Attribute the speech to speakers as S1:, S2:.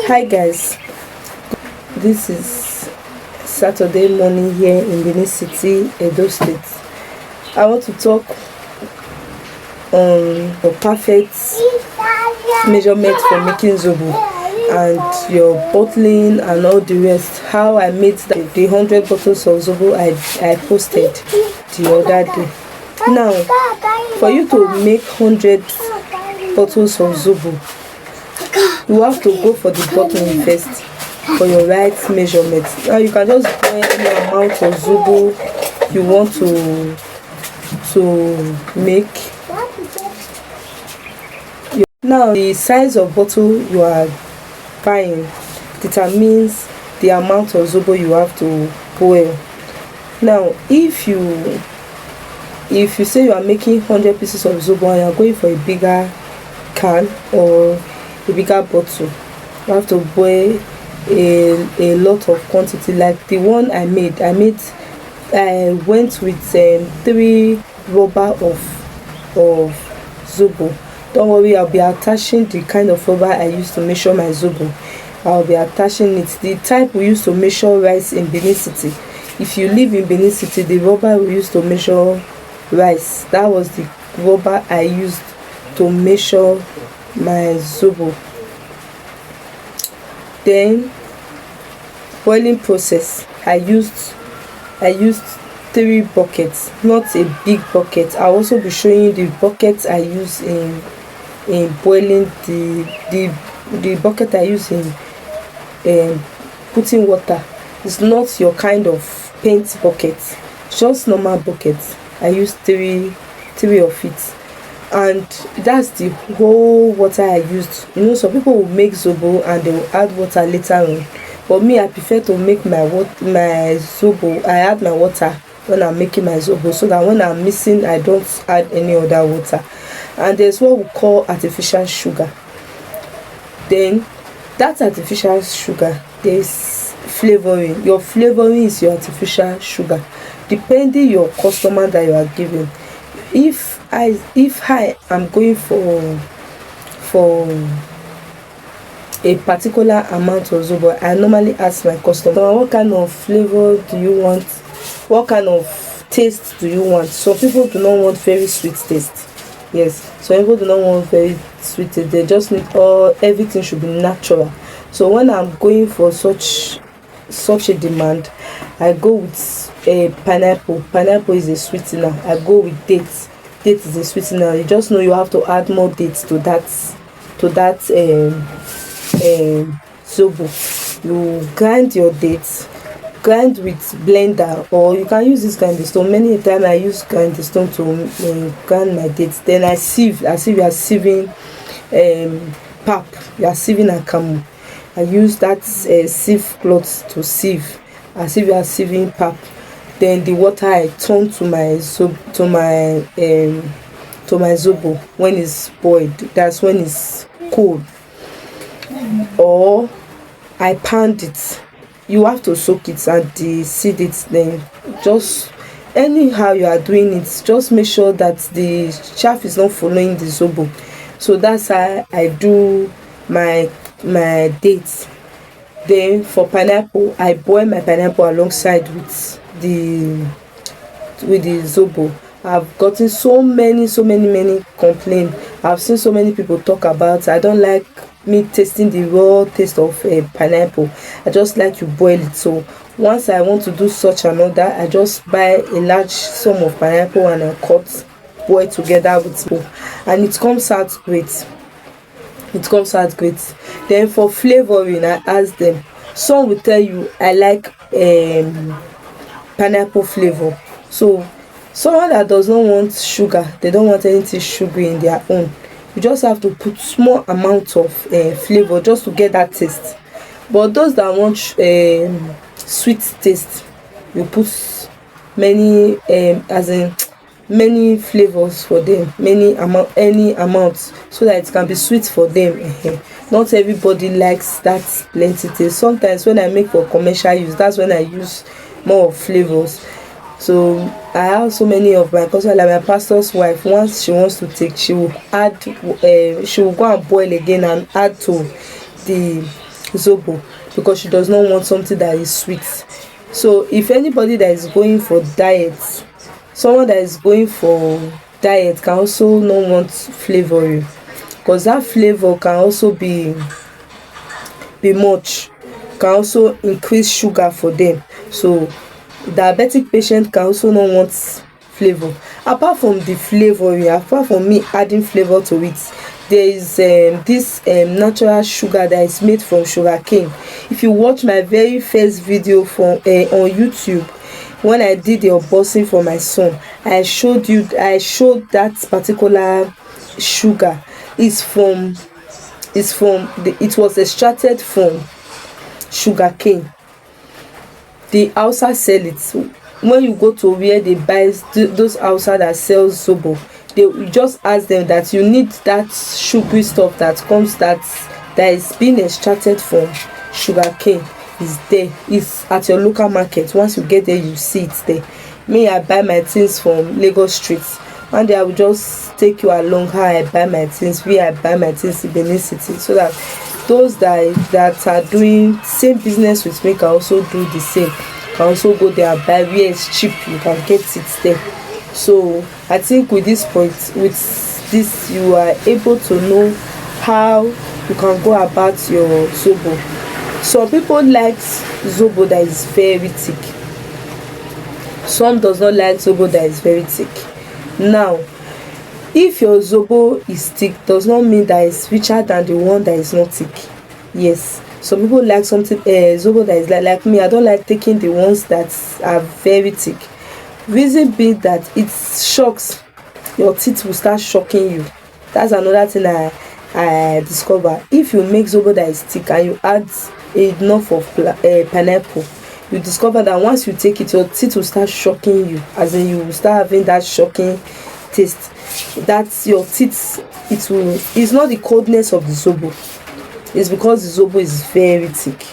S1: Hi guys, this is Saturday morning here in Benin City, Edo State. I want to talk on the perfect measurement for making Zobo and your bottling and all the rest. How I made the 100 bottles of Zobo I posted the other day. Now, for you to make 100 bottles of Zobo, you have to go for the bottling first for your right measurement. Now you can just buy any amount of Zobo you want to make. Now the size of bottle you are buying determines the amount of Zobo you have to boil. Now if you say you are making 100 pieces of Zobo and you are going for a bigger can or a bigger bottle, you have to boil a lot of quantity. Like the one I went with 3 rubber of Zobo. Don't worry, I'll be attaching the kind of rubber I used to measure my Zobo. I'll be attaching it. The type we used to measure rice in Benin City. If you live in Benin City, the rubber we used to measure rice, that was the rubber I used to measure my Zobo. Then boiling process, I used 3 buckets, not a big bucket. I'll also be showing you the buckets I use in boiling. The bucket I use in putting water is not your kind of paint bucket, just normal bucket. I use 3 of it, and that's the whole water I used. You know, some people will make Zobo and they will add water later on, but me, I prefer to make my Zobo. I add my water when I'm making my Zobo, so that when I'm missing, I don't add any other water. And there's what we call artificial sugar. Then that artificial sugar, there's flavoring. Your flavoring is your artificial sugar, depending your customer that you are giving. If I am going for a particular amount of Zobo, I normally ask my customer, what kind of flavor do you want? What kind of taste do you want? Some people do not want very sweet taste. Yes, some people do not want very sweet taste. They just need everything should be natural. So when I'm going for such a demand, I go with a pineapple. Pineapple is a sweetener. I go with dates. Date is a sweetener. You just know you have to add more dates to that Zobo. You grind your dates, grind with blender, or you can use this grinding stone. Many times I use grinding stone to grind my dates. Then I sieve, as if you are sieving pap, you are sieving akamu. I use that sieve cloth to sieve, as if you are sieving pap. Then the water I turn to my Zobo when it's boiled. That's when it's cold. Or I pound it. You have to soak it and seed it. Then just anyhow you are doing it, just make sure that the chaff is not following the Zobo. So that's how I do my dates. Then for pineapple, I boil my pineapple alongside with the Zobo. I've gotten so many complaints. I've seen so many people talk about I don't like me tasting the raw taste of pineapple. I just like to boil it. So once I want to do such another, I just buy a large sum of pineapple and I boil together with Zobo, and it comes out great. Then for flavoring, I ask them. Some will tell you I like pineapple flavor. So someone that does not want sugar, they don't want anything sugary in their own, you just have to put small amount of flavor just to get that taste. But those that want sweet taste, you put many many flavors for them, any amount, so that it can be sweet for them. Not everybody likes that plenty taste. Sometimes when I make for commercial use, that's when I use more flavors. So I have so many of my customers, like my pastor's wife, once she wants to take, she will add, she will go and boil again and add to the Zobo, because she does not want something that is sweet. So if anybody that is going for diet, someone that is going for diet can also not want flavoring, because that flavor can also be much, can also increase sugar for them. So diabetic patient can also not want flavor. Apart from the flavoring, apart from me adding flavor to it, there is this natural sugar that is made from sugarcane. If you watch my very first video from on YouTube, when I did the unboxing for my son, I showed that particular sugar is from it was extracted from sugarcane. The Hausa sell it. When you go to where they buy those Hausa that sells Zobo, they will just ask them that you need that sugary stuff that comes that is being extracted from sugarcane. Is there, is at your local market. Once you get there, you see it there. Me, I buy my things from Lagos Street. One day I will just take you along how I buy my things, where I buy my things in Benin City, so that those that are doing same business with me can also do the same, can also go there and buy where it's cheap, you can get it there. So I think with this point, with this, you are able to know how you can go about your Zobo. Some people like Zobo that is very thick, some does not like Zobo that is very thick. Now, if your Zobo is thick, does not mean that it's richer than the one that is not thick. Yes, some people like something Zobo that is like me. I don't like taking the ones that are very thick. Reason being that it shocks, your teeth will start shocking you. That's another thing I discover. If you make Zobo that is thick and you add enough of pineapple, you discover that once you take it, your teeth will start shocking you, as in you will start having that shocking taste. That's your teeth. It's not the coldness of the Zobo, it's because the Zobo is very thick.